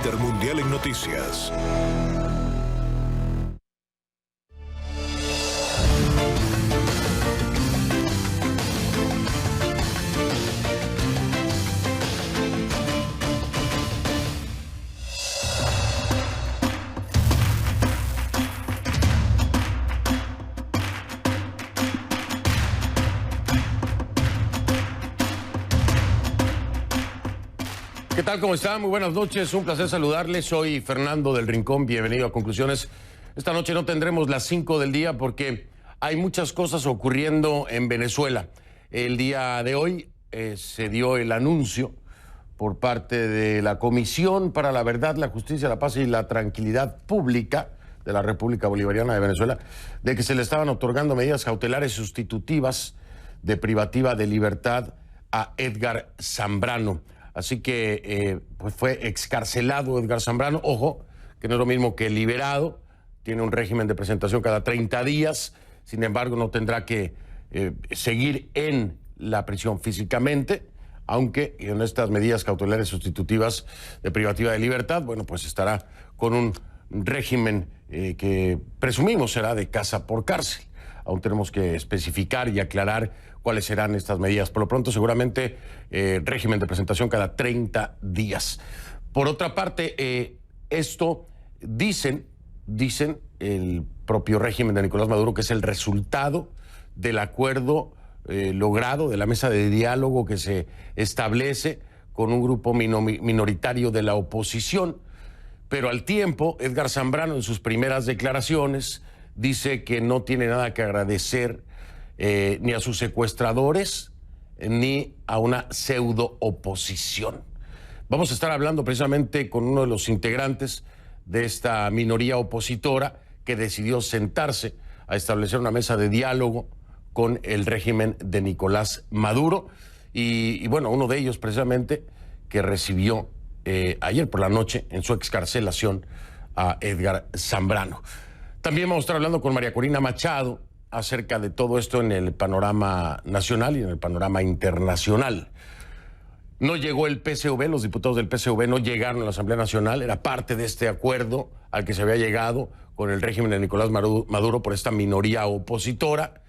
Intermundial en Noticias. ¿Qué tal? ¿Cómo están? Muy buenas noches. Un placer saludarles. Soy Fernando del Rincón. Bienvenido a Conclusiones. Esta noche no tendremos las 5 del día porque hay muchas cosas ocurriendo en Venezuela. El día de hoy se dio el anuncio por parte de la Comisión para la Verdad, la Justicia, la Paz y la Tranquilidad Pública de la República Bolivariana de Venezuela de que se le estaban otorgando medidas cautelares sustitutivas de privativa de libertad a Edgar Zambrano. Así que pues fue excarcelado Edgar Zambrano. Ojo, que no es lo mismo que liberado. Tiene un régimen de presentación cada 30 días. Sin embargo, no tendrá que seguir en la prisión físicamente, aunque en estas medidas cautelares sustitutivas de privativa de libertad, bueno, pues estará con un régimen que presumimos será de casa por cárcel. Aún tenemos que especificar y aclarar cuáles serán estas medidas. Por lo pronto, seguramente, régimen de presentación cada 30 días. Por otra parte, esto dicen el propio régimen de Nicolás Maduro, que es el resultado del acuerdo logrado, de la mesa de diálogo que se establece con un grupo minoritario de la oposición. Pero al tiempo, Edgar Zambrano, en sus primeras declaraciones, dice que no tiene nada que agradecer ni a sus secuestradores ni a una pseudo oposición. Vamos a estar hablando precisamente con uno de los integrantes de esta minoría opositora que decidió sentarse a establecer una mesa de diálogo con el régimen de Nicolás Maduro y bueno, uno de ellos precisamente que recibió ayer por la noche en su excarcelación a Edgar Zambrano. También vamos a estar hablando con María Corina Machado acerca de todo esto en el panorama nacional y en el panorama internacional. No llegó el PSV, los diputados del PSV no llegaron a la Asamblea Nacional, era parte de este acuerdo al que se había llegado con el régimen de Nicolás Maduro por esta minoría opositora,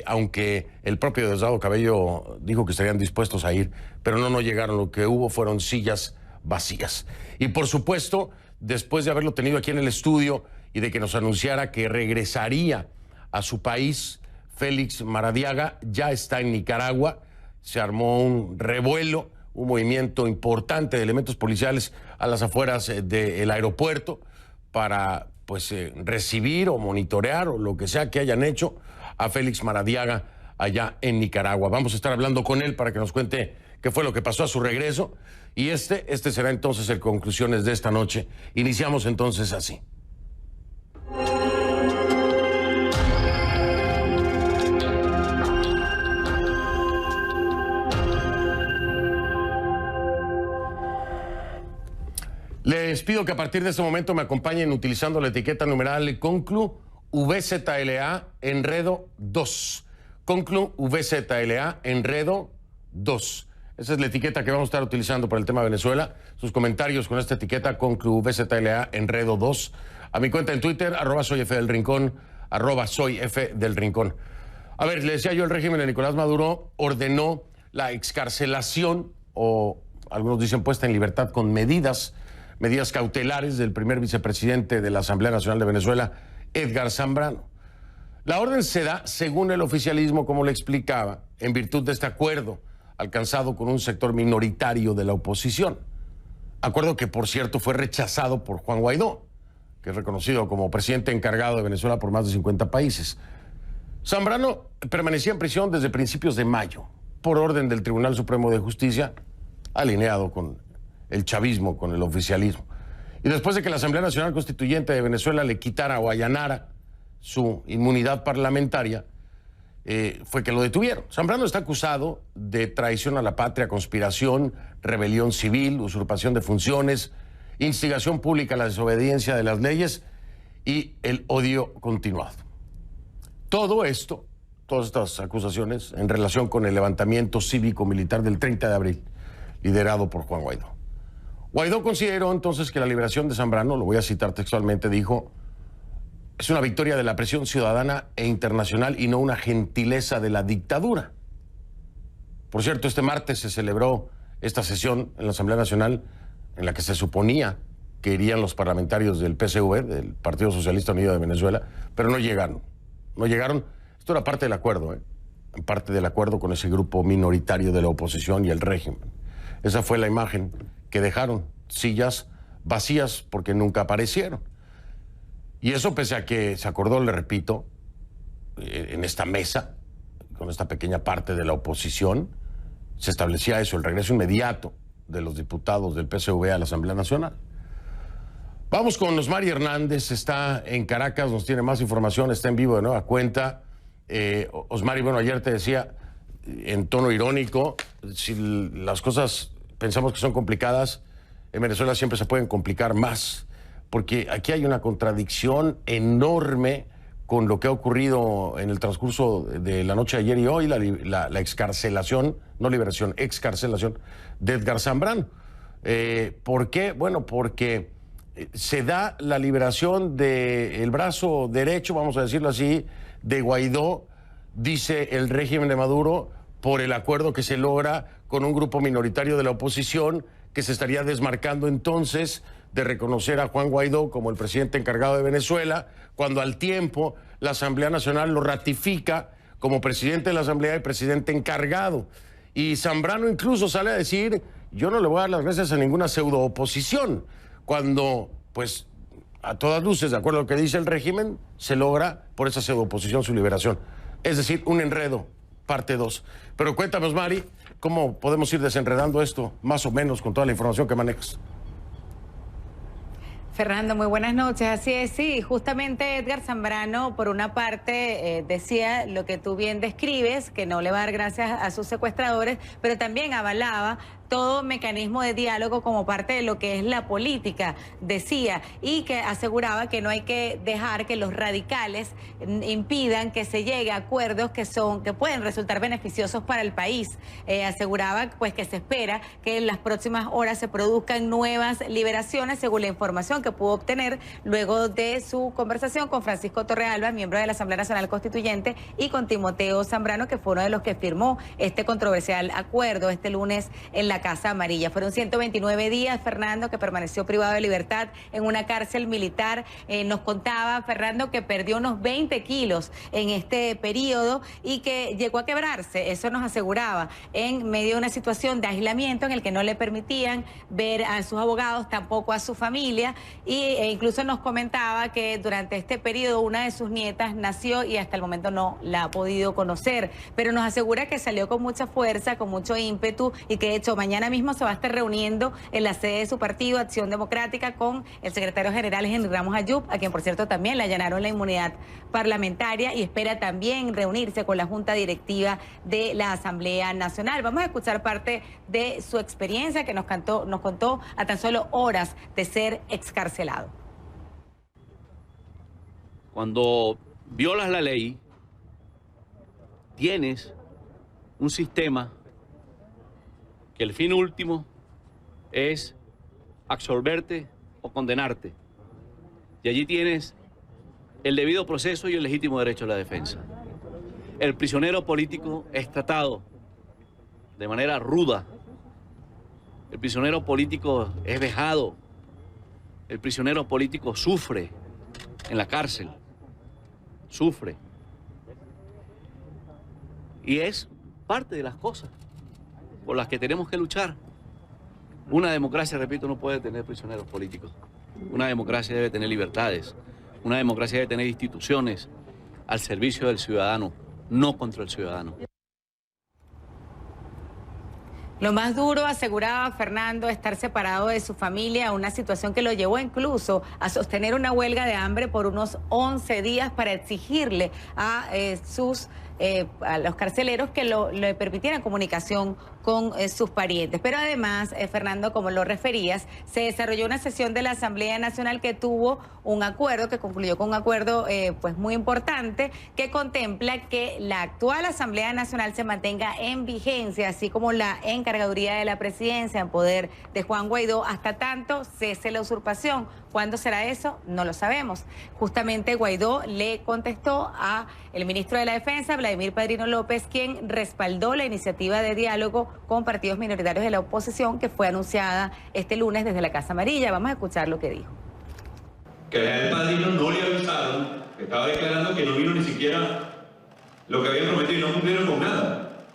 aunque el propio Diosdado Cabello dijo que estarían dispuestos a ir, pero no llegaron. Lo que hubo fueron sillas vacías. Y por supuesto, después de haberlo tenido aquí en el estudio y de que nos anunciara que regresaría a su país, Félix Maradiaga ya está en Nicaragua. Se armó un revuelo, un movimiento importante de elementos policiales a las afueras del aeropuerto para recibir o monitorear o lo que sea que hayan hecho a Félix Maradiaga allá en Nicaragua. Vamos a estar hablando con él para que nos cuente qué fue lo que pasó a su regreso y este será entonces el Conclusiones de esta noche. Iniciamos entonces así. Les pido que a partir de este momento me acompañen utilizando la etiqueta numeral Conclu VZLA Enredo 2. Conclu VZLA Enredo 2. Esa es la etiqueta que vamos a estar utilizando para el tema de Venezuela. Sus comentarios con esta etiqueta Conclu VZLA Enredo 2. A mi cuenta en Twitter, @soyfdelrincón, @soyfdelrincón. A ver, le decía yo, el régimen de Nicolás Maduro ordenó la excarcelación, o algunos dicen puesta en libertad con medidas cautelares del primer vicepresidente de la Asamblea Nacional de Venezuela, Edgar Zambrano. La orden se da, según el oficialismo, como le explicaba, en virtud de este acuerdo alcanzado con un sector minoritario de la oposición. Acuerdo que, por cierto, fue rechazado por Juan Guaidó, que es reconocido como presidente encargado de Venezuela por más de 50 países. Zambrano permanecía en prisión desde principios de mayo, por orden del Tribunal Supremo de Justicia, alineado con el chavismo, con el oficialismo. Y después de que la Asamblea Nacional Constituyente de Venezuela le quitara o allanara su inmunidad parlamentaria, fue que lo detuvieron. Zambrano está acusado de traición a la patria, conspiración, rebelión civil, usurpación de funciones, instigación pública a la desobediencia de las leyes y el odio continuado. Todo esto, todas estas acusaciones en relación con el levantamiento cívico-militar del 30 de abril, liderado por Juan Guaidó. Guaidó consideró entonces que la liberación de Zambrano, lo voy a citar textualmente, dijo: es una victoria de la presión ciudadana e internacional y no una gentileza de la dictadura. Por cierto, este martes se celebró esta sesión en la Asamblea Nacional en la que se suponía que irían los parlamentarios del PSV, del Partido Socialista Unido de Venezuela, pero no llegaron. No llegaron. Esto era parte del acuerdo, parte del acuerdo con ese grupo minoritario de la oposición y el régimen. Esa fue la imagen que dejaron, sillas vacías porque nunca aparecieron. Y eso pese a que se acordó, le repito, en esta mesa, con esta pequeña parte de la oposición, se establecía eso, el regreso inmediato de los diputados del PSV a la Asamblea Nacional. Vamos con Osmari Hernández, está en Caracas, nos tiene más información, está en vivo de nueva cuenta. Osmari, bueno, ayer te decía, en tono irónico, si las cosas pensamos que son complicadas, en Venezuela siempre se pueden complicar más, porque aquí hay una contradicción enorme con lo que ha ocurrido en el transcurso de la noche de ayer y hoy, la excarcelación, no liberación, excarcelación de Edgar Zambrano. ¿Por qué? Bueno, porque se da la liberación del brazo derecho, vamos a decirlo así, de Guaidó, dice el régimen de Maduro, por el acuerdo que se logra con un grupo minoritario de la oposición que se estaría desmarcando entonces de reconocer a Juan Guaidó como el presidente encargado de Venezuela, cuando al tiempo la Asamblea Nacional lo ratifica como presidente de la Asamblea y presidente encargado. Y Zambrano incluso sale a decir: yo no le voy a dar las gracias a ninguna pseudo-oposición, cuando, pues, a todas luces, de acuerdo a lo que dice el régimen, se logra por esa pseudo-oposición su liberación. Es decir, un enredo, parte 2. Pero cuéntame, Osmari, ¿cómo podemos ir desenredando esto, más o menos, con toda la información que manejas? Fernando, muy buenas noches. Así es, sí, justamente Edgar Zambrano, por una parte, decía lo que tú bien describes, que no le va a dar gracias a sus secuestradores, pero también avalaba todo mecanismo de diálogo como parte de lo que es la política, decía, y que aseguraba que no hay que dejar que los radicales impidan que se llegue a acuerdos que pueden resultar beneficiosos para el país. Aseguraba pues que se espera que en las próximas horas se produzcan nuevas liberaciones, según la información que pudo obtener luego de su conversación con Francisco Torrealba, miembro de la Asamblea Nacional Constituyente, y con Timoteo Zambrano, que fue uno de los que firmó este controversial acuerdo este lunes en la Casa Amarilla. Fueron 129 días, Fernando, que permaneció privado de libertad en una cárcel militar. Nos contaba, Fernando, que perdió unos 20 kilos en este periodo y que llegó a quebrarse, eso nos aseguraba, en medio de una situación de aislamiento en el que no le permitían ver a sus abogados, tampoco a su familia, e incluso nos comentaba que durante este periodo una de sus nietas nació y hasta el momento no la ha podido conocer, pero nos asegura que salió con mucha fuerza, con mucho ímpetu, y que de hecho mañana mismo se va a estar reuniendo en la sede de su partido, Acción Democrática, con el secretario general Henry Ramos Ayub, a quien por cierto también le allanaron la inmunidad parlamentaria, y espera también reunirse con la Junta Directiva de la Asamblea Nacional. Vamos a escuchar parte de su experiencia que nos contó a tan solo horas de ser excarcelado. Cuando violas la ley, tienes un sistema que el fin último es absolverte o condenarte. Y allí tienes el debido proceso y el legítimo derecho a la defensa. El prisionero político es tratado de manera ruda. El prisionero político es vejado. El prisionero político sufre en la cárcel. Sufre. Y es parte de las cosas por las que tenemos que luchar. Una democracia, repito, no puede tener prisioneros políticos. Una democracia debe tener libertades. Una democracia debe tener instituciones al servicio del ciudadano, no contra el ciudadano. Lo más duro, aseguraba Fernando, estar separado de su familia, una situación que lo llevó incluso a sostener una huelga de hambre por unos 11 días para exigirle a sus a los carceleros que le permitieran comunicación con sus parientes. Pero además, Fernando, como lo referías, se desarrolló una sesión de la Asamblea Nacional que tuvo un acuerdo, que concluyó con un acuerdo pues muy importante, que contempla que la actual Asamblea Nacional se mantenga en vigencia, así como la encargaduría de la presidencia en poder de Juan Guaidó, hasta tanto cese la usurpación. ¿Cuándo será eso? No lo sabemos. Justamente Guaidó le contestó a el ministro de la Defensa, Vladimir Padrino López, quien respaldó la iniciativa de diálogo con partidos minoritarios de la oposición que fue anunciada este lunes desde la Casa Amarilla. Vamos a escuchar lo que dijo. Que a el Padrino no le avisaron, que estaba declarando que no vino ni siquiera lo que habían prometido y no cumplieron con nada.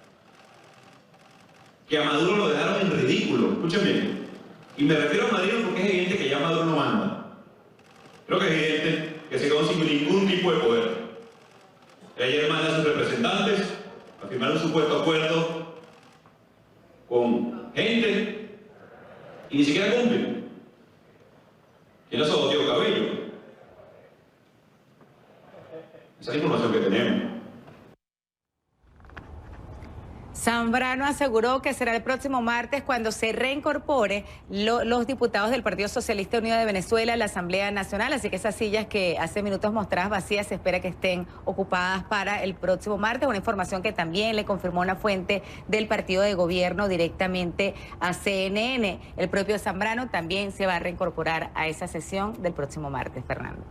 Que a Maduro lo dejaron en ridículo, escuchen bien. Y me refiero a Maduro porque es evidente que ya Maduro no manda. Creo que es evidente que se quedó sin ningún tipo de poder. Ayer manda a sus representantes a firmar un supuesto acuerdo con gente y ni siquiera cumplen. ¿Quién lo saboteó? Cabello. Esa es la información que tenemos. Zambrano aseguró que será el próximo martes cuando se reincorpore los diputados del Partido Socialista Unido de Venezuela a la Asamblea Nacional, así que esas sillas que hace minutos mostrabas vacías se espera que estén ocupadas para el próximo martes, una información que también le confirmó una fuente del partido de gobierno directamente a CNN. El propio Zambrano también se va a reincorporar a esa sesión del próximo martes, Fernando.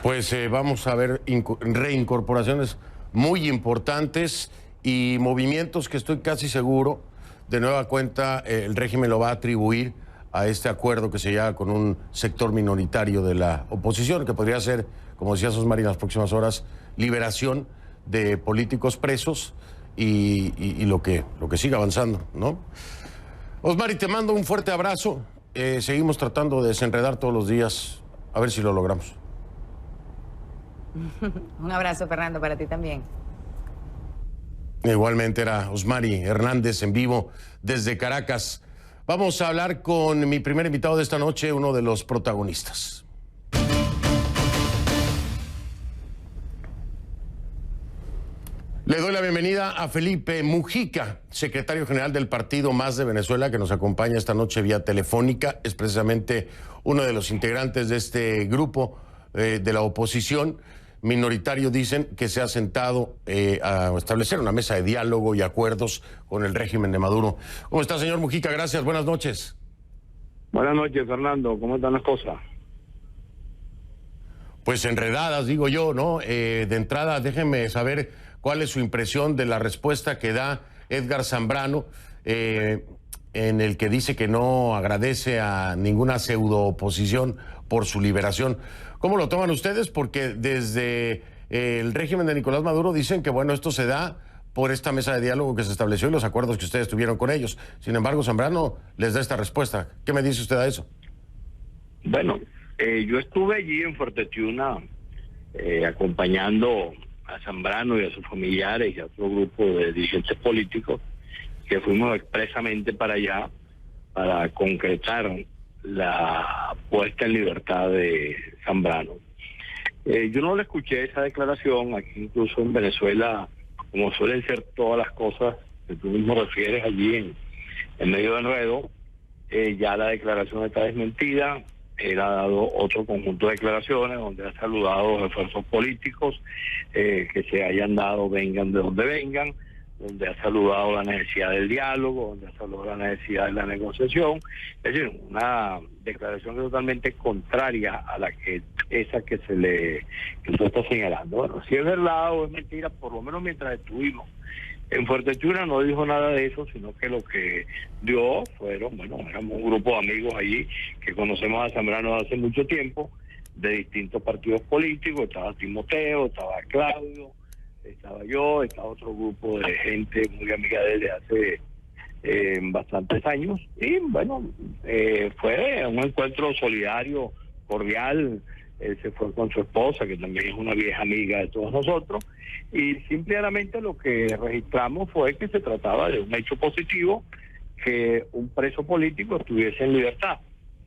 Pues vamos a ver reincorporaciones muy importantes y movimientos que estoy casi seguro, de nueva cuenta, el régimen lo va a atribuir a este acuerdo que se llega con un sector minoritario de la oposición, que podría ser, como decía Sosmari en las próximas horas, liberación de políticos presos y lo que siga avanzando, ¿no? Osmari, te mando un fuerte abrazo. Seguimos tratando de desenredar todos los días, a ver si lo logramos. Un abrazo, Fernando, para ti también. Igualmente era Osmari Hernández en vivo desde Caracas. Vamos a hablar con mi primer invitado de esta noche, uno de los protagonistas. Le doy la bienvenida a Felipe Mujica, secretario general del partido Más de Venezuela, que nos acompaña esta noche vía telefónica. Es precisamente uno de los integrantes de este grupo de la oposición minoritario, dicen, que se ha sentado a establecer una mesa de diálogo y acuerdos con el régimen de Maduro. ¿Cómo está, señor Mujica? Gracias, buenas noches. Buenas noches, Fernando. ¿Cómo están las cosas? Pues enredadas, digo yo, ¿no? De entrada, déjenme saber cuál es su impresión de la respuesta que da Edgar Zambrano, en el que dice que no agradece a ninguna pseudo-oposición por su liberación. ¿Cómo lo toman ustedes? Porque desde el régimen de Nicolás Maduro dicen que, bueno, esto se da por esta mesa de diálogo que se estableció y los acuerdos que ustedes tuvieron con ellos. Sin embargo, Zambrano les da esta respuesta. ¿Qué me dice usted a eso? Bueno, yo estuve allí en Fuerte Tiuna acompañando a Zambrano y a sus familiares y a otro grupo de dirigentes políticos que fuimos expresamente para allá para concretar la puesta en libertad de Zambrano. Yo no le escuché esa declaración. Aquí incluso en Venezuela, como suelen ser todas las cosas que tú mismo refieres allí en medio de enredo, ya la declaración está desmentida. Él ha dado otro conjunto de declaraciones donde ha saludado los esfuerzos políticos que se hayan dado, vengan de donde vengan, donde ha saludado la necesidad del diálogo, donde ha saludado la necesidad de la negociación. Es decir, una declaración totalmente contraria a la que esa que usted está señalando. Bueno, si es verdad o es mentira, por lo menos mientras estuvimos en Fuerte Tiuna no dijo nada de eso, sino que lo que dio fueron, bueno, éramos un grupo de amigos allí que conocemos a Zambrano hace mucho tiempo, de distintos partidos políticos. Estaba Timoteo, estaba Claudio, estaba yo, estaba otro grupo de gente muy amiga de él desde hace bastantes años. Y bueno, fue un encuentro solidario, cordial. Él se fue con su esposa, que también es una vieja amiga de todos nosotros, y simplemente lo que registramos fue que se trataba de un hecho positivo, que un preso político estuviese en libertad.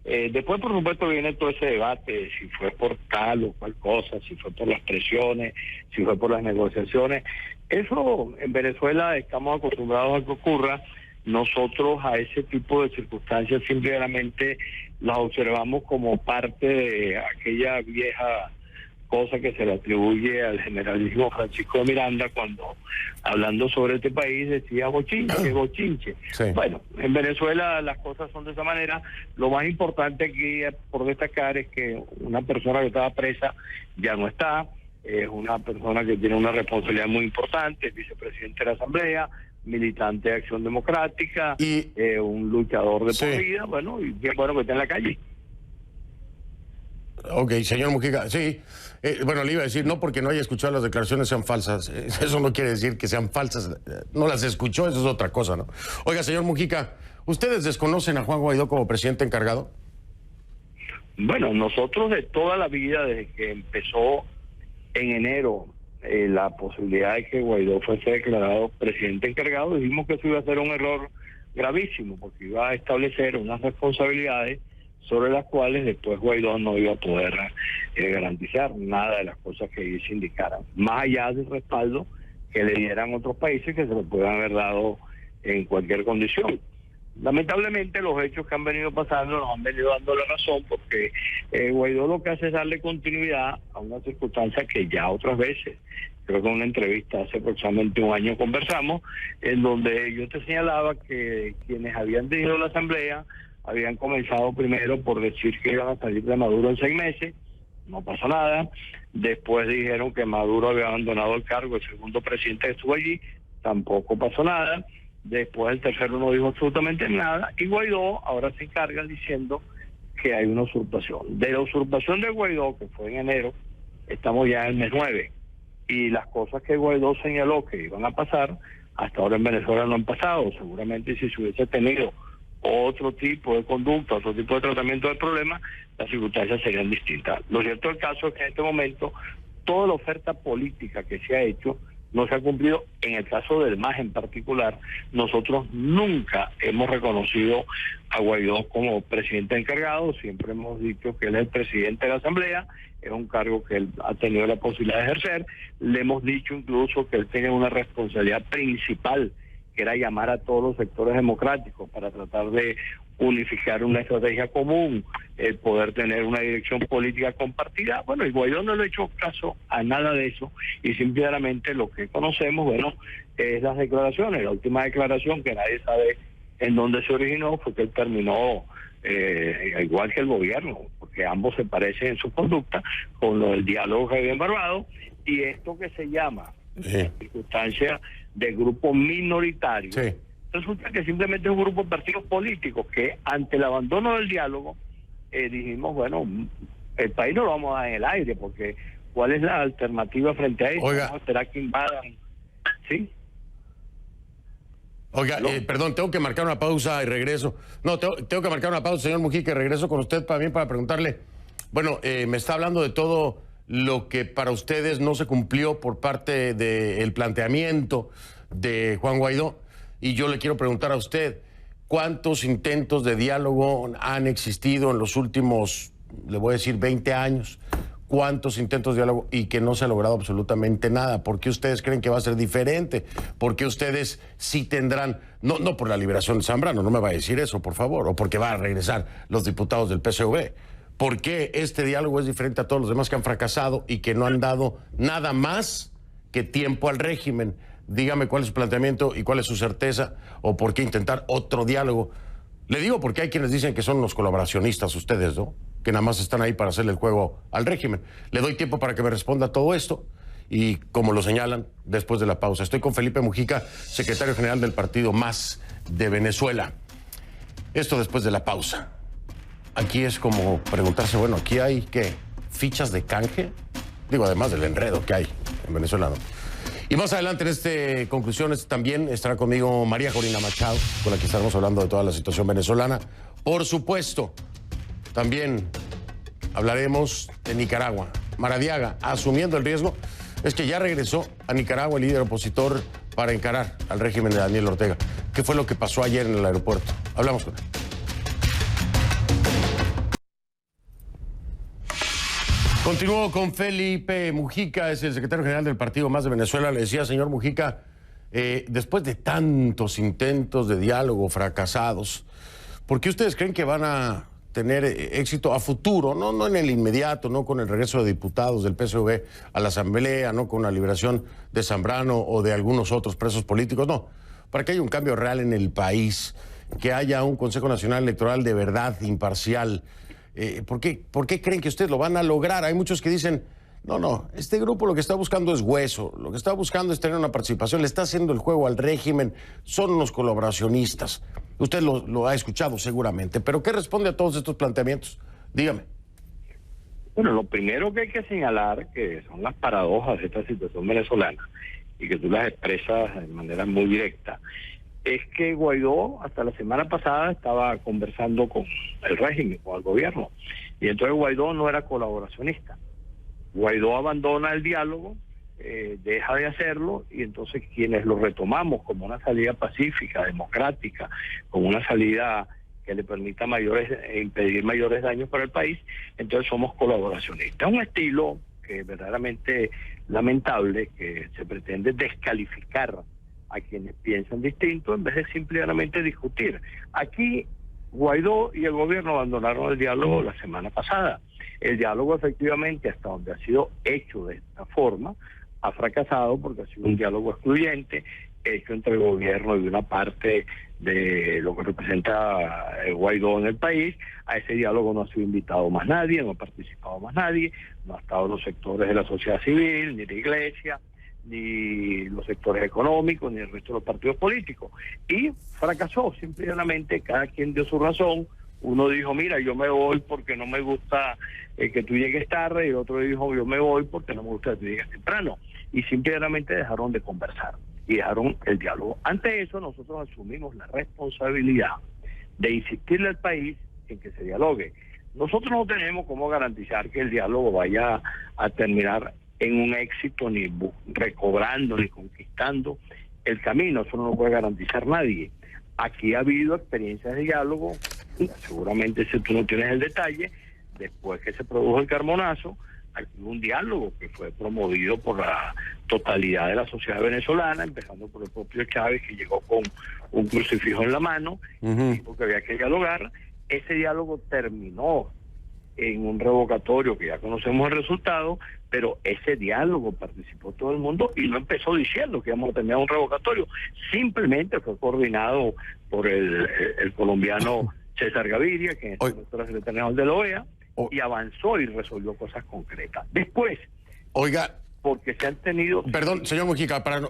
Después, por supuesto, viene todo ese debate, si fue por tal o cual cosa, si fue por las presiones, si fue por las negociaciones. Eso en Venezuela estamos acostumbrados a que ocurra. Nosotros a ese tipo de circunstancias simplemente las observamos como parte de aquella vieja cosa que se le atribuye al generalísimo Francisco de Miranda cuando, hablando sobre este país, decía bochinche, bochinche. Sí. Bueno, en Venezuela las cosas son de esa manera. Lo más importante aquí por destacar es que una persona que estaba presa ya no está, es una persona que tiene una responsabilidad muy importante, es vicepresidente de la Asamblea, militante de Acción Democrática, Y un luchador de sí. por vida, bueno, y bien bueno que está en la calle. Ok, señor Mujica, sí. Bueno, le iba a decir, no porque no haya escuchado las declaraciones sean falsas. Eso no quiere decir que sean falsas. No las escuchó, eso es otra cosa, ¿no? Oiga, señor Mujica, ¿ustedes desconocen a Juan Guaidó como presidente encargado? Bueno, nosotros de toda la vida, desde que empezó en enero la posibilidad de que Guaidó fuese declarado presidente encargado, dijimos que eso iba a ser un error gravísimo, porque iba a establecer unas responsabilidades sobre las cuales después Guaidó no iba a poder garantizar nada de las cosas que ellos indicaran, más allá del respaldo que le dieran otros países que se lo puedan haber dado en cualquier condición. Lamentablemente los hechos que han venido pasando nos han venido dando la razón, porque Guaidó lo que hace es darle continuidad a una circunstancia que ya otras veces, creo que en una entrevista hace aproximadamente un año conversamos, en donde yo te señalaba que quienes habían tenido la Asamblea habían comenzado primero por decir que iban a salir de Maduro en 6 meses, no pasó nada. Después dijeron que Maduro había abandonado el cargo, el segundo presidente que estuvo allí, tampoco pasó nada. Después el tercero no dijo absolutamente nada, y Guaidó ahora se encarga diciendo que hay una usurpación. De la usurpación de Guaidó, que fue en enero, estamos ya en el mes 9, y las cosas que Guaidó señaló que iban a pasar, hasta ahora en Venezuela no han pasado. Seguramente si se hubiese tenido otro tipo de conducta, otro tipo de tratamiento del problema, las circunstancias serían distintas. Lo cierto del caso es que en este momento toda la oferta política que se ha hecho no se ha cumplido. En el caso del MAS en particular, nosotros nunca hemos reconocido a Guaidó como presidente encargado, siempre hemos dicho que él es el presidente de la Asamblea, es un cargo que él ha tenido la posibilidad de ejercer, le hemos dicho incluso que él tiene una responsabilidad principal, que era llamar a todos los sectores democráticos para tratar de unificar una estrategia común, el poder tener una dirección política compartida. Bueno, y Guaidó no le ha hecho caso a nada de eso, y simplemente lo que conocemos, bueno, es las declaraciones. La última declaración, que nadie sabe en dónde se originó, fue que él terminó igual que el gobierno, porque ambos se parecen en su conducta, con lo del diálogo que había embargado, y esto que se llama circunstancia de grupo minoritario. Sí. Resulta que simplemente es un grupo de partidos políticos que ante el abandono del diálogo dijimos, bueno, el país no lo vamos a dar en el aire, porque ¿cuál es la alternativa frente a esto? Oiga. ¿Vamos a esperar que invadan? ¿Sí? Oiga, perdón, tengo que marcar una pausa y regreso. No, tengo que marcar una pausa, señor Mujica, y regreso con usted también para preguntarle. Bueno, me está hablando de todo lo que para ustedes no se cumplió por parte del planteamiento de Juan Guaidó. Y yo le quiero preguntar a usted, ¿cuántos intentos de diálogo han existido en los últimos, le voy a decir, 20 años? ¿Cuántos intentos de diálogo y que no se ha logrado absolutamente nada? ¿Por qué ustedes creen que va a ser diferente? ¿Por qué ustedes sí tendrán, no por la liberación de Zambrano, no me va a decir eso, por favor, o porque van a regresar los diputados del PSV? ¿Por qué este diálogo es diferente a todos los demás que han fracasado y que no han dado nada más que tiempo al régimen? Dígame cuál es su planteamiento y cuál es su certeza, o por qué intentar otro diálogo. Le digo porque hay quienes dicen que son los colaboracionistas ustedes, ¿no? Que nada más están ahí para hacerle el juego al régimen. Le doy tiempo para que me responda todo esto y, como lo señalan, después de la pausa. Estoy con Felipe Mujica, secretario general del partido MAS de Venezuela. Esto después de la pausa. Aquí es como preguntarse, bueno, aquí hay, ¿qué? ¿Fichas de canje? Digo, además del enredo que hay en Venezuela, ¿no? Y más adelante en este Conclusiones también estará conmigo María Corina Machado, con la que estaremos hablando de toda la situación venezolana. Por supuesto, también hablaremos de Nicaragua. Maradiaga, asumiendo el riesgo, es que ya regresó a Nicaragua el líder opositor para encarar al régimen de Daniel Ortega. ¿Qué fue lo que pasó ayer en el aeropuerto? Hablamos con él. Continúo con Felipe Mujica, es el secretario general del Partido Más de Venezuela. Le decía, señor Mujica, después de tantos intentos de diálogo fracasados, ¿por qué ustedes creen que van a tener éxito a futuro? No en el inmediato, no con el regreso de diputados del PSV a la Asamblea, no con la liberación de Zambrano o de algunos otros presos políticos, no. Para que haya un cambio real en el país, que haya un Consejo Nacional Electoral de verdad, imparcial. ¿Por qué creen que ustedes lo van a lograr? Hay muchos que dicen, no, este grupo lo que está buscando es hueso, lo que está buscando es tener una participación, le está haciendo el juego al régimen, son unos colaboracionistas. Usted lo ha escuchado seguramente, pero ¿qué responde a todos estos planteamientos? Dígame. Bueno, lo primero que hay que señalar, que son las paradojas de esta situación venezolana, y que tú las expresas de manera muy directa, es que Guaidó hasta la semana pasada estaba conversando con el régimen, con el gobierno, y entonces Guaidó no era colaboracionista. Guaidó abandona el diálogo, deja de hacerlo, y entonces quienes lo retomamos como una salida pacífica, democrática, como una salida que le permita impedir mayores daños para el país, entonces somos colaboracionistas. Un estilo que es verdaderamente lamentable, que se pretende descalificar a quienes piensan distinto en vez de simplemente discutir. Aquí Guaidó y el gobierno abandonaron el diálogo la semana pasada. El diálogo efectivamente, hasta donde ha sido hecho de esta forma, ha fracasado porque ha sido un diálogo excluyente, hecho entre el gobierno y una parte de lo que representa Guaidó en el país. A ese diálogo no ha sido invitado más nadie, no ha participado más nadie, no ha estado los sectores de la sociedad civil, ni la iglesia, ni los sectores económicos, ni el resto de los partidos políticos. Y fracasó, simplemente cada quien dio su razón. Uno dijo, mira, yo me voy porque no me gusta que tú llegues tarde, y el otro dijo, yo me voy porque no me gusta que tú llegues temprano. Y simplemente dejaron de conversar y dejaron el diálogo. Ante eso, nosotros asumimos la responsabilidad de insistirle al país en que se dialogue. Nosotros no tenemos cómo garantizar que el diálogo vaya a terminar en un éxito, ni recobrando, ni conquistando el camino. Eso no lo puede garantizar nadie. Aquí ha habido experiencias de diálogo, seguramente si tú no tienes el detalle, después que se produjo el Carmonazo, aquí hubo un diálogo que fue promovido por la totalidad de la sociedad venezolana, empezando por el propio Chávez, que llegó con un crucifijo en la mano, y dijo que había que dialogar. Ese diálogo terminó en un revocatorio que ya conocemos el resultado, pero ese diálogo participó todo el mundo y no empezó diciendo que íbamos a terminar un revocatorio, simplemente fue coordinado por el colombiano César Gaviria, que es el secretario general de la OEA, y avanzó y resolvió cosas concretas. Después, oiga, porque se han tenido... Perdón, señor Mujica, para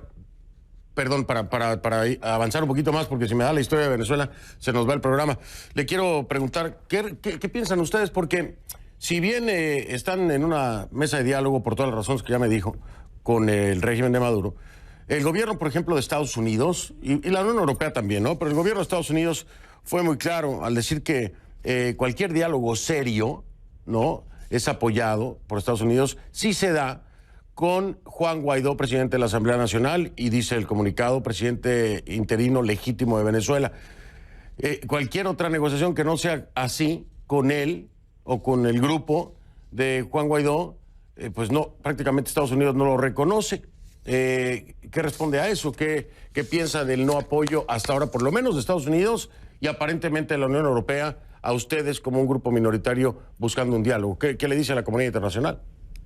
avanzar un poquito más, porque si me da la historia de Venezuela, se nos va el programa. Le quiero preguntar, ¿qué piensan ustedes? Porque si bien están en una mesa de diálogo, por todas las razones que ya me dijo, con el régimen de Maduro, el gobierno, por ejemplo, de Estados Unidos, y la Unión Europea también, ¿no? Pero el gobierno de Estados Unidos fue muy claro al decir que cualquier diálogo serio, ¿no?, es apoyado por Estados Unidos, si se da con Juan Guaidó, presidente de la Asamblea Nacional, y dice el comunicado, presidente interino legítimo de Venezuela. Cualquier otra negociación que no sea así, con él o con el grupo de Juan Guaidó, pues no, prácticamente Estados Unidos no lo reconoce. ¿Qué responde a eso? ¿Qué piensa del no apoyo hasta ahora, por lo menos de Estados Unidos y aparentemente de la Unión Europea, a ustedes como un grupo minoritario buscando un diálogo? ¿Qué le dice a la comunidad internacional?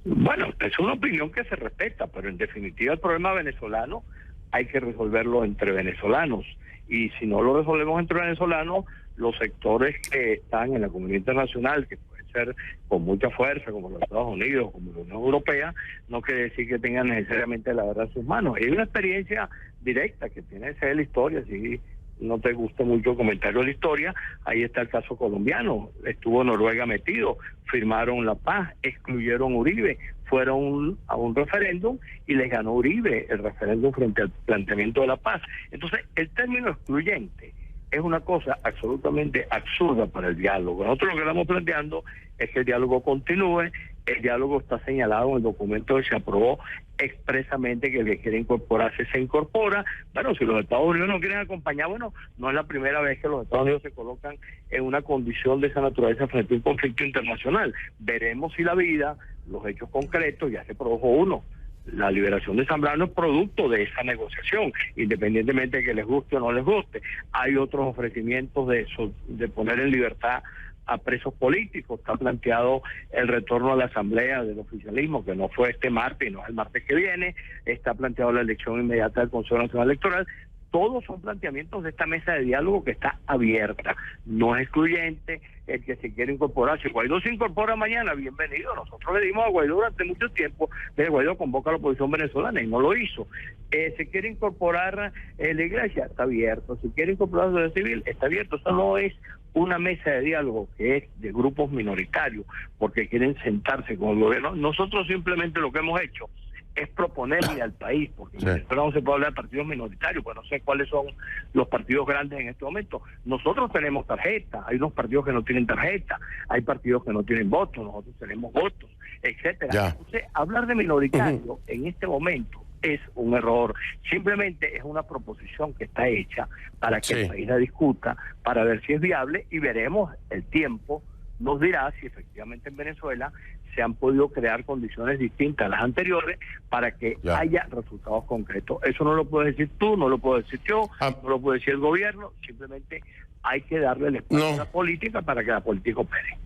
Bueno, es una opinión que se respeta, pero en definitiva el problema venezolano hay que resolverlo entre venezolanos, y si no lo resolvemos entre venezolanos, los sectores que están en la comunidad internacional, que pueden ser con mucha fuerza, como los Estados Unidos, como la Unión Europea, no quiere decir que tengan necesariamente la verdad en sus manos. Hay una experiencia directa que tiene que ser la historia. Si no te gusta mucho el comentario de la historia, ahí está el caso colombiano. Estuvo Noruega metido, firmaron la paz, excluyeron Uribe, fueron a un referéndum y les ganó Uribe el referéndum frente al planteamiento de la paz. Entonces, el término excluyente es una cosa absolutamente absurda para el diálogo. Nosotros lo que estamos planteando es que el diálogo continúe, El diálogo está señalado en el documento que se aprobó expresamente, que el que quiere incorporarse se incorpora. Bueno, si los Estados Unidos no quieren acompañar, bueno, no es la primera vez que los Estados Unidos se colocan en una condición de esa naturaleza frente a un conflicto internacional. Veremos si la vida, los hechos concretos, ya se produjo uno. La liberación de Zambrano es producto de esa negociación, independientemente de que les guste o no les guste. Hay otros ofrecimientos de poner en libertad a presos políticos. Está planteado el retorno a la asamblea del oficialismo, que no fue este martes y no es el martes que viene. Está planteado la elección inmediata del Consejo Nacional Electoral. Todos son planteamientos de esta mesa de diálogo que está abierta, no es excluyente el que se quiere incorporar. Si Guaidó se incorpora mañana, bienvenido. Nosotros le dimos a Guaidó durante mucho tiempo, pero Guaidó convoca a la oposición venezolana y no lo hizo. Se quiere incorporar la iglesia, está abierto. Si quiere incorporar la sociedad civil, está abierto. Eso no es una mesa de diálogo que es de grupos minoritarios, porque quieren sentarse con el gobierno. Nosotros simplemente lo que hemos hecho es proponerle al país, porque en Venezuela no se puede hablar de partidos minoritarios, pues no sé cuáles son los partidos grandes en este momento. Nosotros tenemos tarjeta, hay unos partidos que no tienen tarjeta, hay partidos que no tienen votos, nosotros tenemos votos, etcétera. Entonces, hablar de minoritario en este momento es un error. Simplemente es una proposición que está hecha para que el país la discuta, para ver si es viable, y veremos, el tiempo nos dirá si efectivamente en Venezuela se han podido crear condiciones distintas a las anteriores para que haya resultados concretos. Eso no lo puedes decir tú, no lo puedo decir yo, no lo puede decir el gobierno. Simplemente hay que darle el espacio a la política para que la política opere.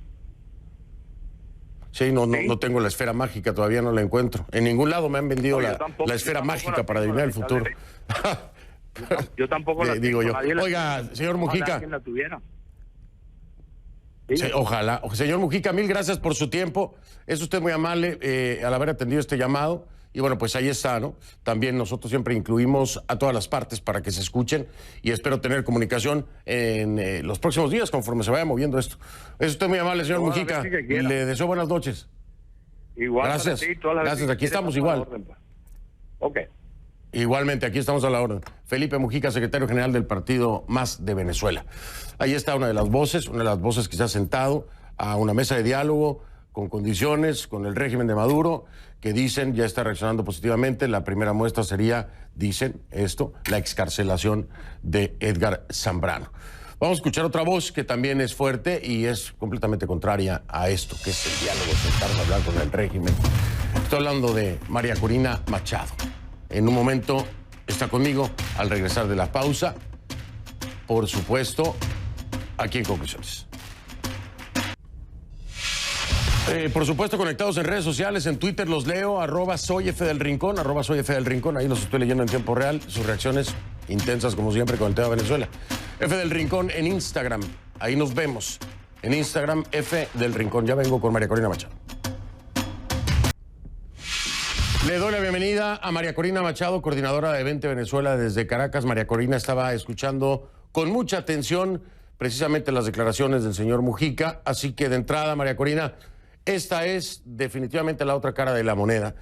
Sí, no tengo la esfera mágica, todavía no la encuentro. En ningún lado me han vendido la esfera mágica para adivinar el futuro. Yo tampoco la digo yo. Oiga, señor Mujica. La tuviera. Sí, ojalá. Señor Mujica, mil gracias por su tiempo. Es usted muy amable al haber atendido este llamado. Y bueno, pues ahí está, ¿no? También nosotros siempre incluimos a todas las partes para que se escuchen y espero tener comunicación en los próximos días conforme se vaya moviendo esto. Es usted muy amable, señor Mujica. Le deseo buenas noches. Igual. Gracias. Gracias, aquí estamos igual. Ok. Igualmente, aquí estamos a la orden. Felipe Mujica, secretario general del partido MAS de Venezuela. Ahí está una de las voces que se ha sentado a una mesa de diálogo con condiciones, con el régimen de Maduro, que dicen ya está reaccionando positivamente. La primera muestra sería, dicen esto, la excarcelación de Edgar Zambrano. Vamos a escuchar otra voz que también es fuerte y es completamente contraria a esto, que es el diálogo, sentarnos a hablar con el régimen. Estoy hablando de María Corina Machado. En un momento está conmigo al regresar de la pausa, por supuesto, aquí en Conclusiones. Por supuesto, conectados en redes sociales, en Twitter los leo, @soyfdelrincón, @soyfdelrincón, ahí los estoy leyendo en tiempo real, sus reacciones intensas como siempre con el tema de Venezuela. F del Rincón en Instagram, ahí nos vemos, en Instagram, F del Rincón. Ya vengo con María Corina Machado. Le doy la bienvenida a María Corina Machado, coordinadora de Vente Venezuela desde Caracas. María Corina estaba escuchando con mucha atención precisamente las declaraciones del señor Mujica, así que de entrada, María Corina, esta es definitivamente la otra cara de la moneda.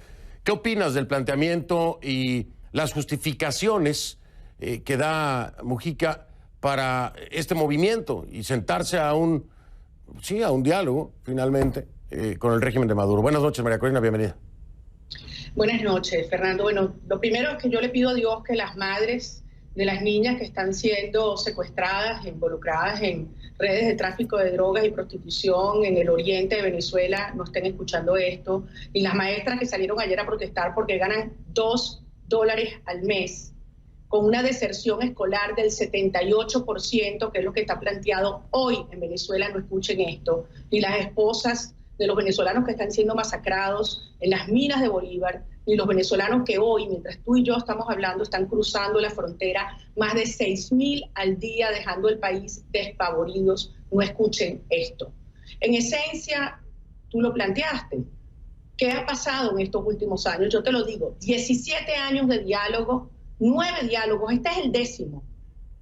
¿Qué opinas del planteamiento y las justificaciones que da Mujica para este movimiento y sentarse a un diálogo, finalmente, con el régimen de Maduro? Buenas noches, María Corina, bienvenida. Buenas noches, Fernando. Bueno, lo primero es que yo le pido a Dios que las madres de las niñas que están siendo secuestradas, involucradas en redes de tráfico de drogas y prostitución en el oriente de Venezuela no estén escuchando esto, y las maestras que salieron ayer a protestar porque ganan $2 al mes, con una deserción escolar del 78%, que es lo que está planteado hoy en Venezuela, no escuchen esto, y las esposas de los venezolanos que están siendo masacrados en las minas de Bolívar, y los venezolanos que hoy, mientras tú y yo estamos hablando, están cruzando la frontera, más de 6.000 al día, dejando el país despavoridos. No escuchen esto. En esencia, tú lo planteaste. ¿Qué ha pasado en estos últimos años? Yo te lo digo, 17 años de diálogo, 9 diálogos, este es el 10º,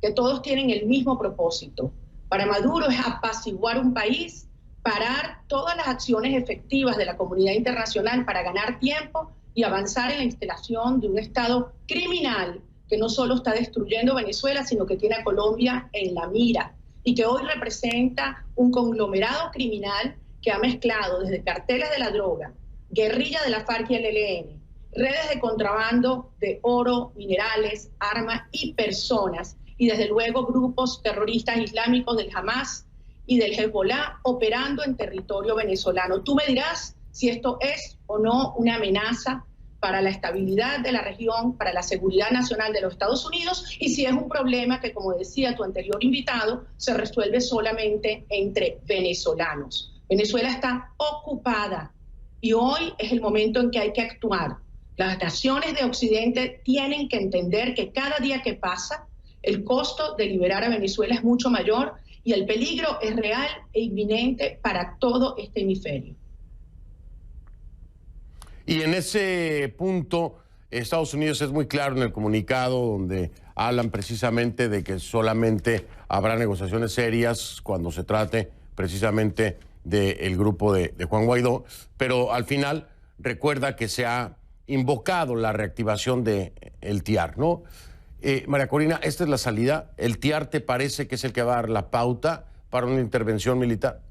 que todos tienen el mismo propósito. Para Maduro es apaciguar un país, parar todas las acciones efectivas de la comunidad internacional para ganar tiempo y avanzar en la instalación de un Estado criminal que no solo está destruyendo Venezuela, sino que tiene a Colombia en la mira y que hoy representa un conglomerado criminal que ha mezclado desde carteles de la droga, guerrilla de la FARC y el ELN, redes de contrabando de oro, minerales, armas y personas, y desde luego grupos terroristas islámicos del Hamas y del Hezbollah operando en territorio venezolano. Tú me dirás si esto es o no una amenaza para la estabilidad de la región, para la seguridad nacional de los Estados Unidos, y si es un problema que, como decía tu anterior invitado, se resuelve solamente entre venezolanos. Venezuela está ocupada y hoy es el momento en que hay que actuar. Las naciones de Occidente tienen que entender que cada día que pasa, el costo de liberar a Venezuela es mucho mayor y el peligro es real e inminente para todo este hemisferio. Y en ese punto, Estados Unidos es muy claro en el comunicado donde hablan precisamente de que solamente habrá negociaciones serias cuando se trate precisamente del grupo de Juan Guaidó, pero al final recuerda que se ha invocado la reactivación del TIAR, ¿no? María Corina, ¿esta es la salida? ¿El TIAR te parece que es el que va a dar la pauta para una intervención militar?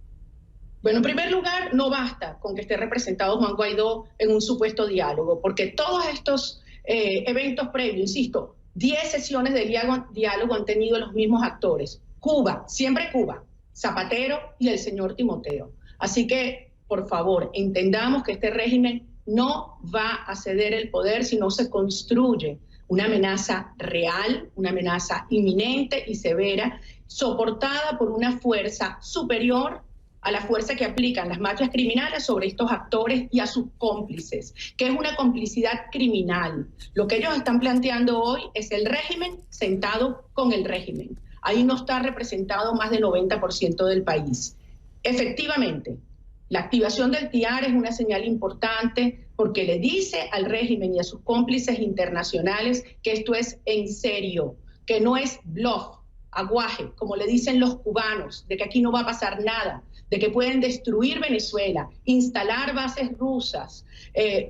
Bueno, en primer lugar, no basta con que esté representado Juan Guaidó en un supuesto diálogo, porque todos estos eventos previos, insisto, 10 sesiones de diálogo han tenido los mismos actores. Cuba, siempre Cuba, Zapatero y el señor Timoteo. Así que, por favor, entendamos que este régimen no va a ceder el poder si no se construye una amenaza real, una amenaza inminente y severa, soportada por una fuerza superior a la fuerza que aplican las mafias criminales sobre estos actores y a sus cómplices, que es una complicidad criminal. Lo que ellos están planteando hoy es el régimen sentado con el régimen. Ahí no está representado más del 90% del país. Efectivamente, la activación del TIAR es una señal importante porque le dice al régimen y a sus cómplices internacionales que esto es en serio, que no es bluff, aguaje, como le dicen los cubanos, de que aquí no va a pasar nada, de que pueden destruir Venezuela, instalar bases rusas,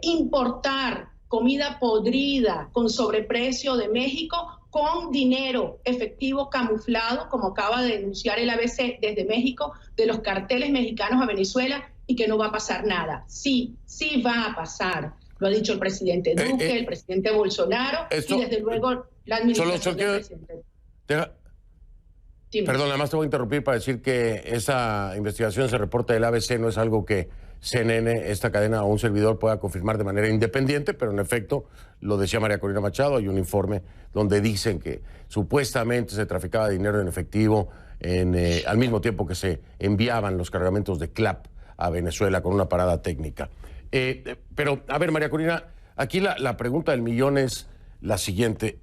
importar comida podrida con sobreprecio de México con dinero efectivo camuflado, como acaba de denunciar el ABC desde México, de los carteles mexicanos a Venezuela, y que no va a pasar nada. Sí, sí va a pasar. Lo ha dicho el presidente Duque, el presidente Bolsonaro, y desde luego la administración del presidente. Perdón, además te voy a interrumpir para decir que esa investigación, ese reporte del ABC, no es algo que CNN, esta cadena o un servidor pueda confirmar de manera independiente, pero en efecto, lo decía María Corina Machado, hay un informe donde dicen que supuestamente se traficaba dinero en efectivo al mismo tiempo que se enviaban los cargamentos de CLAP a Venezuela con una parada técnica. Pero, a ver, María Corina, aquí la pregunta del millón es la siguiente.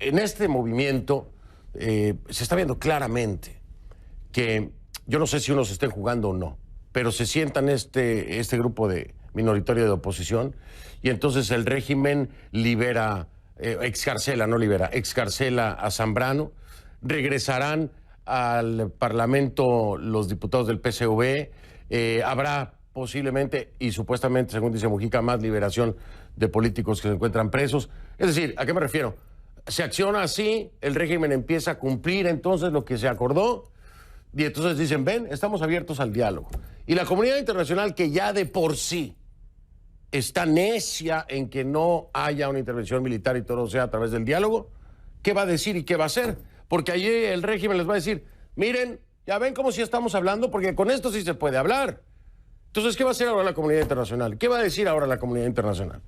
En este movimiento se está viendo claramente que, yo no sé si unos estén jugando o no, pero se sientan este grupo de minoritario de oposición y entonces el régimen excarcela a Zambrano, regresarán al Parlamento los diputados del PSV, habrá posiblemente y supuestamente, según dice Mujica, más liberación de políticos que se encuentran presos. Es decir, ¿a qué me refiero? Se acciona así, el régimen empieza a cumplir entonces lo que se acordó y entonces dicen, ven, estamos abiertos al diálogo. Y la comunidad internacional, que ya de por sí está necia en que no haya una intervención militar y todo sea a través del diálogo, ¿qué va a decir y qué va a hacer? Porque allí el régimen les va a decir, miren, ya ven cómo sí estamos hablando, porque con esto sí se puede hablar. Entonces, ¿qué va a hacer ahora la comunidad internacional? ¿Qué va a decir ahora la comunidad internacional?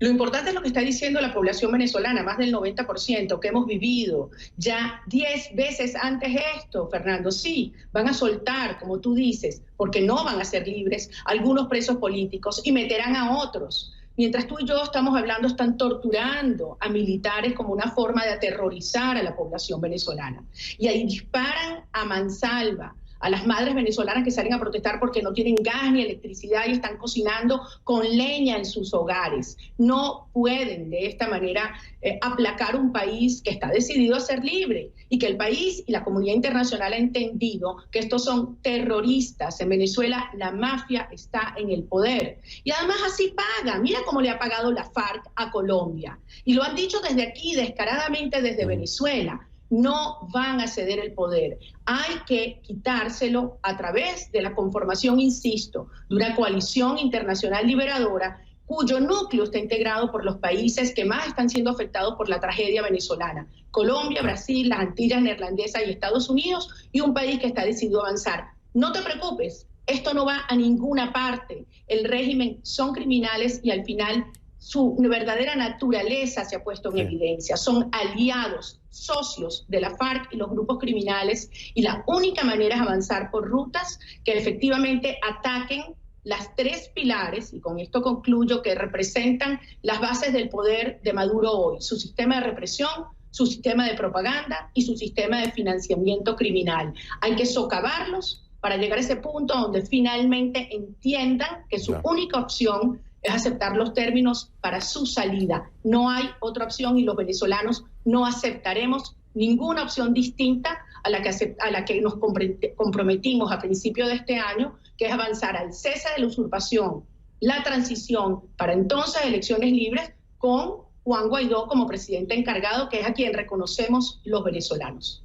Lo importante es lo que está diciendo la población venezolana, más del 90%, que hemos vivido ya 10 veces antes esto, Fernando. Sí, van a soltar, como tú dices, porque no van a ser libres algunos presos políticos y meterán a otros. Mientras tú y yo estamos hablando, están torturando a militares como una forma de aterrorizar a la población venezolana. Y ahí disparan a mansalva a las madres venezolanas que salen a protestar porque no tienen gas ni electricidad y están cocinando con leña en sus hogares. No pueden de esta manera aplacar un país que está decidido a ser libre y que el país y la comunidad internacional ha entendido que estos son terroristas. En Venezuela la mafia está en el poder y además así paga. Mira cómo le ha pagado la FARC a Colombia. Y lo han dicho desde aquí, descaradamente desde Venezuela. no van a ceder el poder. Hay que quitárselo a través de la conformación, insisto, de una coalición internacional liberadora cuyo núcleo está integrado por los países que más están siendo afectados por la tragedia venezolana: Colombia, Brasil, las Antillas Neerlandesas y Estados Unidos, y un país que está decidido a avanzar. No te preocupes, esto no va a ninguna parte. El régimen son criminales y al final su verdadera naturaleza se ha puesto en evidencia. Son aliados, socios de la FARC y los grupos criminales, y la única manera es avanzar por rutas que efectivamente ataquen las tres pilares, y con esto concluyo, que representan las bases del poder de Maduro hoy: su sistema de represión, su sistema de propaganda y su sistema de financiamiento criminal. Hay que socavarlos para llegar a ese punto donde finalmente entiendan que su única opción es aceptar los términos para su salida. No hay otra opción, y los venezolanos no aceptaremos ninguna opción distinta a la que nos comprometimos a principio de este año, que es avanzar al cese de la usurpación, la transición para entonces elecciones libres con Juan Guaidó como presidente encargado, que es a quien reconocemos los venezolanos.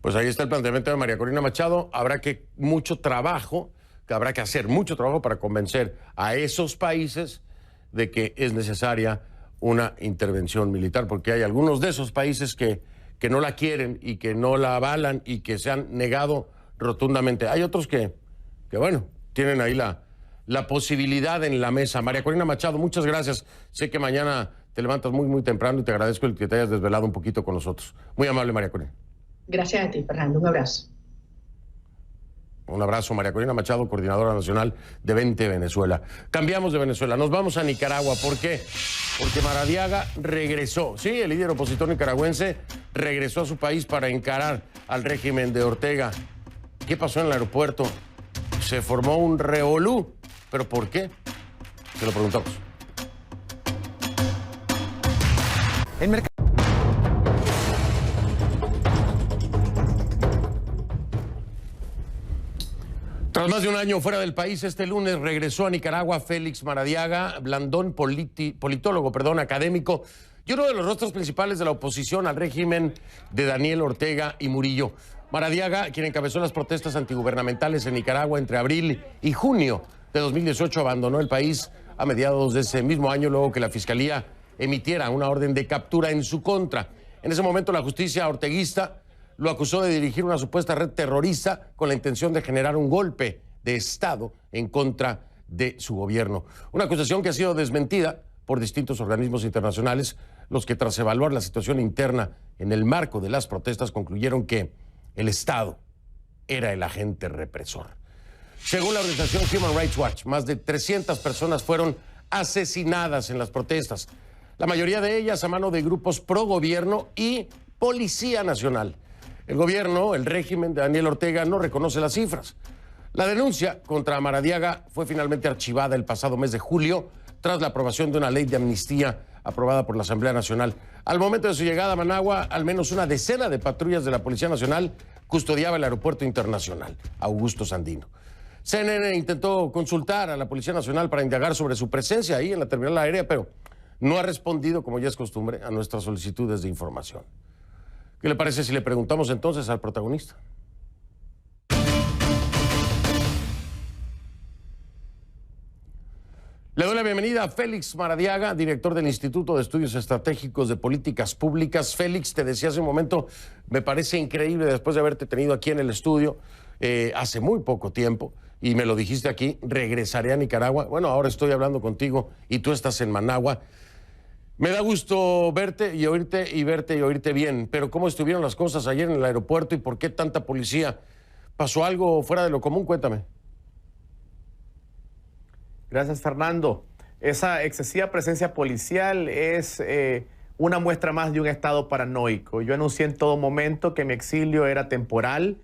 Pues ahí está el planteamiento de María Corina Machado. Habrá que hacer mucho trabajo para convencer a esos países de que es necesaria una intervención militar, porque hay algunos de esos países que no la quieren y que no la avalan y que se han negado rotundamente. Hay otros que bueno, tienen ahí la posibilidad en la mesa. María Corina Machado, muchas gracias. Sé que mañana te levantas muy, muy temprano y te agradezco el que te hayas desvelado un poquito con nosotros. Muy amable, María Corina. Gracias a ti, Fernando. Un abrazo. Un abrazo, María Corina Machado, coordinadora nacional de 20 Venezuela. Cambiamos de Venezuela, nos vamos a Nicaragua. ¿Por qué? Porque Maradiaga regresó. Sí, el líder opositor nicaragüense regresó a su país para encarar al régimen de Ortega. ¿Qué pasó en el aeropuerto? Se formó un revolú. ¿Pero por qué? Se lo preguntamos. Tras más de un año fuera del país, este lunes regresó a Nicaragua Félix Maradiaga Blandón, politólogo, académico, y uno de los rostros principales de la oposición al régimen de Daniel Ortega y Murillo. Maradiaga, quien encabezó las protestas antigubernamentales en Nicaragua entre abril y junio de 2018, abandonó el país a mediados de ese mismo año, luego que la Fiscalía emitiera una orden de captura en su contra. En ese momento, la justicia orteguista lo acusó de dirigir una supuesta red terrorista con la intención de generar un golpe de Estado en contra de su gobierno. Una acusación que ha sido desmentida por distintos organismos internacionales, los que tras evaluar la situación interna en el marco de las protestas concluyeron que el Estado era el agente represor. Según la organización Human Rights Watch, más de 300 personas fueron asesinadas en las protestas, la mayoría de ellas a mano de grupos pro gobierno y Policía Nacional. El gobierno, el régimen de Daniel Ortega, no reconoce las cifras. La denuncia contra Maradiaga fue finalmente archivada el pasado mes de julio tras la aprobación de una ley de amnistía aprobada por la Asamblea Nacional. Al momento de su llegada a Managua, al menos una decena de patrullas de la Policía Nacional custodiaba el aeropuerto internacional Augusto Sandino. CNN intentó consultar a la Policía Nacional para indagar sobre su presencia ahí en la terminal aérea, pero no ha respondido, como ya es costumbre, a nuestras solicitudes de información. ¿Qué le parece si le preguntamos entonces al protagonista? Le doy la bienvenida a Félix Maradiaga, director del Instituto de Estudios Estratégicos de Políticas Públicas. Félix, te decía hace un momento, me parece increíble después de haberte tenido aquí en el estudio hace muy poco tiempo, y me lo dijiste aquí, regresaré a Nicaragua. Bueno, ahora estoy hablando contigo y tú estás en Managua. Me da gusto verte y oírte bien, pero ¿cómo estuvieron las cosas ayer en el aeropuerto y por qué tanta policía? ¿Pasó algo fuera de lo común? Cuéntame. Gracias, Fernando. Esa excesiva presencia policial es una muestra más de un estado paranoico. Yo anuncié en todo momento que mi exilio era temporal,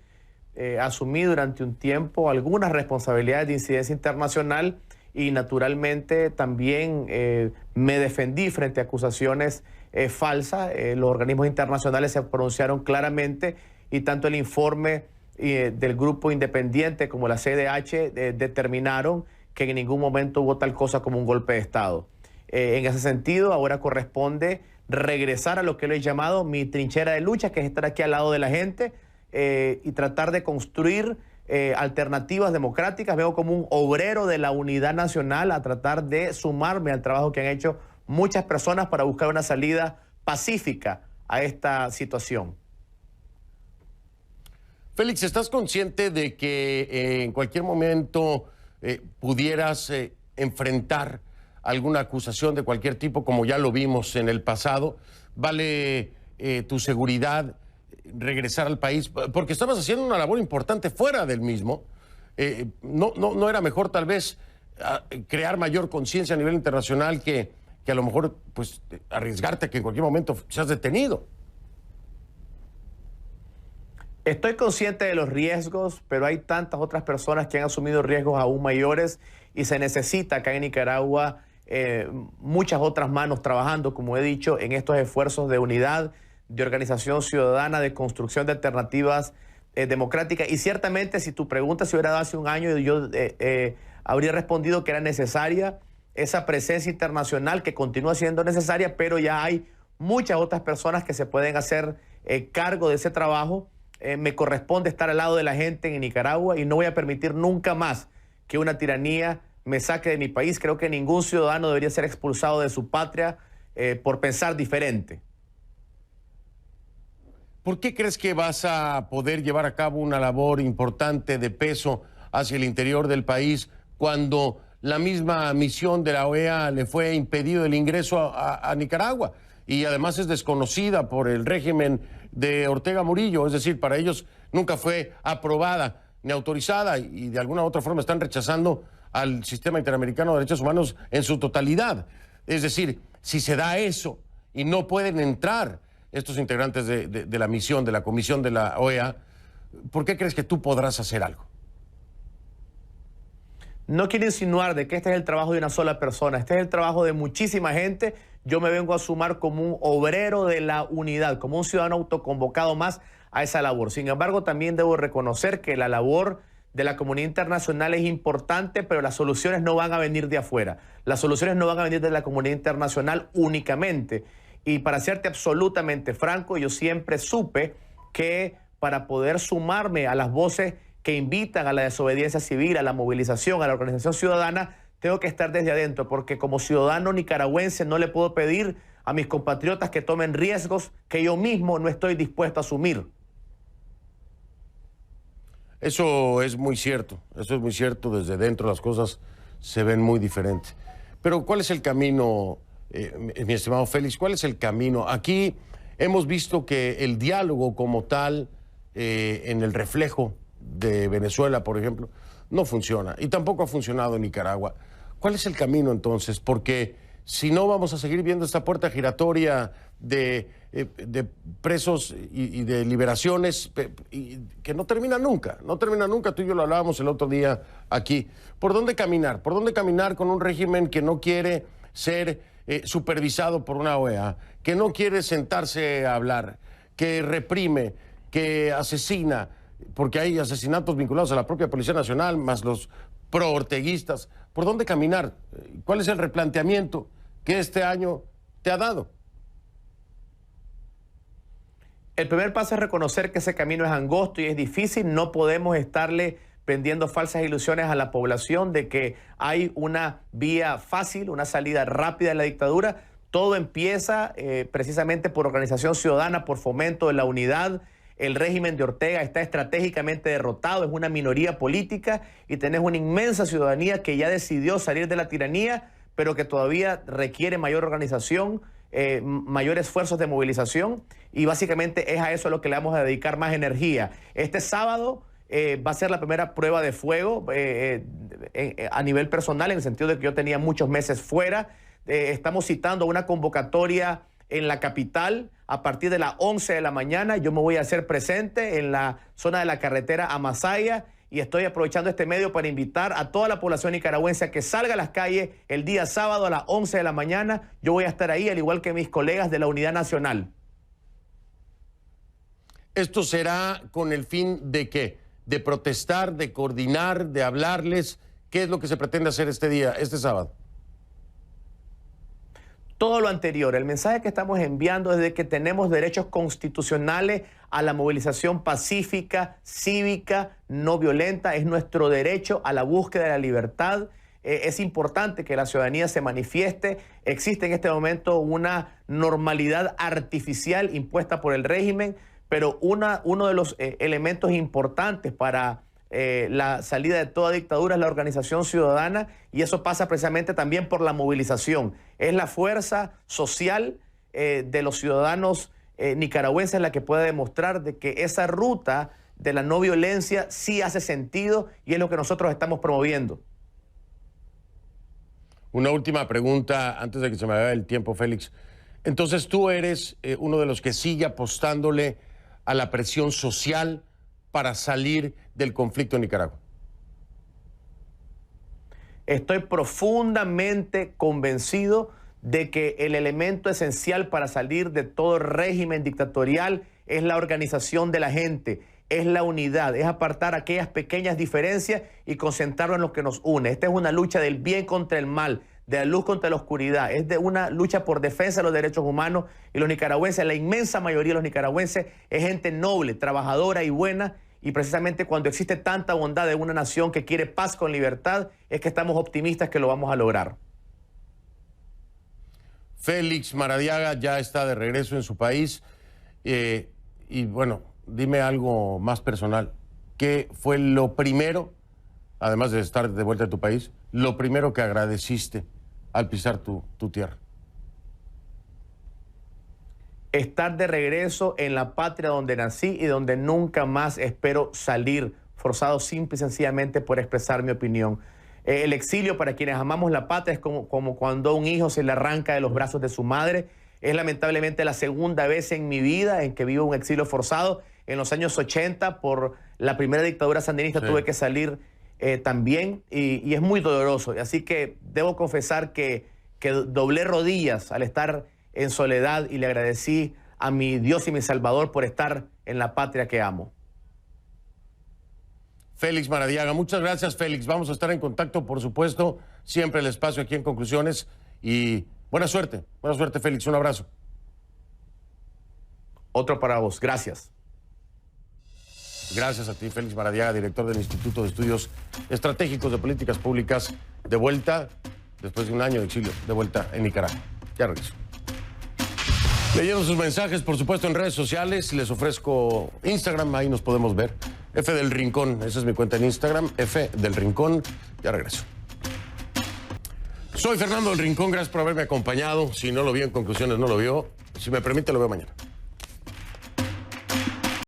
asumí durante un tiempo algunas responsabilidades de incidencia internacional y naturalmente también me defendí frente a acusaciones falsas. Los organismos internacionales se pronunciaron claramente y tanto el informe del grupo independiente como la CDH determinaron que en ningún momento hubo tal cosa como un golpe de Estado. En ese sentido, ahora corresponde regresar a lo que le he llamado mi trinchera de lucha, que es estar aquí al lado de la gente y tratar de construir alternativas democráticas. Veo como un obrero de la unidad nacional a tratar de sumarme al trabajo que han hecho muchas personas para buscar una salida pacífica a esta situación. Félix, ¿estás consciente de que en cualquier momento pudieras enfrentar alguna acusación de cualquier tipo, como ya lo vimos en el pasado? ¿Vale tu seguridad regresar al país? Porque estabas haciendo una labor importante fuera del mismo. ¿No era mejor tal vez crear mayor conciencia a nivel internacional que a lo mejor pues arriesgarte a que en cualquier momento seas detenido? Estoy consciente de los riesgos, pero hay tantas otras personas que han asumido riesgos aún mayores y se necesita acá en Nicaragua muchas otras manos trabajando, como he dicho, en estos esfuerzos de unidad, de organización ciudadana, de construcción de alternativas democráticas. Y ciertamente, si tu pregunta se hubiera dado hace un año, yo habría respondido que era necesaria esa presencia internacional, que continúa siendo necesaria, pero ya hay muchas otras personas que se pueden hacer cargo de ese trabajo. Me corresponde estar al lado de la gente en Nicaragua y no voy a permitir nunca más que una tiranía me saque de mi país. Creo que ningún ciudadano debería ser expulsado de su patria por pensar diferente. ¿Por qué crees que vas a poder llevar a cabo una labor importante de peso hacia el interior del país cuando la misma misión de la OEA le fue impedido el ingreso a Nicaragua? Y además es desconocida por el régimen de Ortega Murillo, es decir, para ellos nunca fue aprobada ni autorizada y de alguna u otra forma están rechazando al sistema interamericano de derechos humanos en su totalidad. Es decir, si se da eso y no pueden entrar estos integrantes de la misión, de la comisión de la OEA, ¿por qué crees que tú podrás hacer algo? No quiero insinuar de que este es el trabajo de una sola persona, este es el trabajo de muchísima gente. Yo me vengo a sumar como un obrero de la unidad, como un ciudadano autoconvocado más a esa labor. Sin embargo, también debo reconocer que la labor de la comunidad internacional es importante, pero las soluciones no van a venir de afuera. Las soluciones no van a venir de la comunidad internacional únicamente. Y para serte absolutamente franco, yo siempre supe que para poder sumarme a las voces que invitan a la desobediencia civil, a la movilización, a la organización ciudadana, tengo que estar desde adentro, porque como ciudadano nicaragüense no le puedo pedir a mis compatriotas que tomen riesgos que yo mismo no estoy dispuesto a asumir. Eso es muy cierto, desde dentro las cosas se ven muy diferentes. Pero ¿cuál es el camino, mi estimado Félix? ¿Cuál es el camino? Aquí hemos visto que el diálogo como tal, en el reflejo de Venezuela, por ejemplo, no funciona y tampoco ha funcionado en Nicaragua. ¿Cuál es el camino entonces? Porque si no vamos a seguir viendo esta puerta giratoria de presos y de liberaciones que no termina nunca, Tú y yo lo hablábamos el otro día aquí. ¿Por dónde caminar? ¿Por dónde caminar con un régimen que no quiere ser supervisado por una OEA, que no quiere sentarse a hablar, que reprime, que asesina? Porque hay asesinatos vinculados a la propia Policía Nacional, más los pro-orteguistas. ¿Por dónde caminar? ¿Cuál es el replanteamiento que este año te ha dado? El primer paso es reconocer que ese camino es angosto y es difícil. No podemos estarle vendiendo falsas ilusiones a la población de que hay una vía fácil, una salida rápida de la dictadura. Todo empieza precisamente por organización ciudadana, por fomento de la unidad. El régimen de Ortega está estratégicamente derrotado, es una minoría política y tenés una inmensa ciudadanía que ya decidió salir de la tiranía, pero que todavía requiere mayor organización, mayores esfuerzos de movilización, y básicamente es a eso a lo que le vamos a dedicar más energía. Este sábado va a ser la primera prueba de fuego a nivel personal, en el sentido de que yo tenía muchos meses fuera. Estamos citando una convocatoria en la capital a partir de las 11 de la mañana. Yo me voy a hacer presente en la zona de la carretera a Masaya y estoy aprovechando este medio para invitar a toda la población nicaragüense a que salga a las calles el día sábado a las 11 de la mañana. Yo voy a estar ahí, al igual que mis colegas de la Unidad Nacional. ¿Esto será con el fin de qué? ¿De protestar, de coordinar, de hablarles? ¿Qué es lo que se pretende hacer este día, este sábado? todo lo anterior. El mensaje que estamos enviando es de que tenemos derechos constitucionales a la movilización pacífica, cívica, no violenta. Es nuestro derecho a la búsqueda de la libertad. Es importante que la ciudadanía se manifieste. Existe en este momento una normalidad artificial impuesta por el régimen, pero uno de los elementos importantes para la salida de toda dictadura es la organización ciudadana, y eso pasa precisamente también por la movilización. Es la fuerza social de los ciudadanos nicaragüenses la que puede demostrar de que esa ruta de la no violencia sí hace sentido, y es lo que nosotros estamos promoviendo. Una última pregunta antes de que se me vaya el tiempo, Félix. Entonces tú eres uno de los que sigue apostándole a la presión social para salir del conflicto en Nicaragua. Estoy profundamente convencido de que el elemento esencial para salir de todo régimen dictatorial es la organización de la gente, es la unidad, es apartar aquellas pequeñas diferencias y concentrarlo en lo que nos une. Esta es una lucha del bien contra el mal, de la luz contra la oscuridad, es de una lucha por defensa de los derechos humanos, y los nicaragüenses, la inmensa mayoría de los nicaragüenses, es gente noble, trabajadora y buena, y precisamente cuando existe tanta bondad de una nación que quiere paz con libertad, es que estamos optimistas que lo vamos a lograr. Félix Maradiaga ya está de regreso en su país, y bueno, dime algo más personal. ¿Qué fue lo primero, además de estar de vuelta a tu país, lo primero que agradeciste al pisar tu tierra? Estar de regreso en la patria donde nací y donde nunca más espero salir, forzado simple y sencillamente por expresar mi opinión. El exilio, para quienes amamos la patria, es como cuando un hijo se le arranca de los brazos de su madre. Es lamentablemente la segunda vez en mi vida en que vivo un exilio forzado. En los años 80, por la primera dictadura sandinista, tuve que salir también, y es muy doloroso. Así que debo confesar que doblé rodillas al estar en soledad y le agradecí a mi Dios y mi Salvador por estar en la patria que amo. Félix Maradiaga, muchas gracias, Félix. Vamos a estar en contacto, por supuesto, siempre el espacio aquí en Conclusiones, y buena suerte, Félix, un abrazo. Otro para vos, gracias. Gracias a ti, Félix Maradiaga, director del Instituto de Estudios Estratégicos de Políticas Públicas, de vuelta, después de un año de exilio, de vuelta en Nicaragua. Ya regreso. Leyendo sus mensajes, por supuesto, en redes sociales, les ofrezco Instagram, ahí nos podemos ver. F del Rincón, esa es mi cuenta en Instagram, F del Rincón. Ya regreso. Soy Fernando del Rincón, gracias por haberme acompañado. Si no lo vio en Conclusiones, no lo vio. Si me permite, lo veo mañana.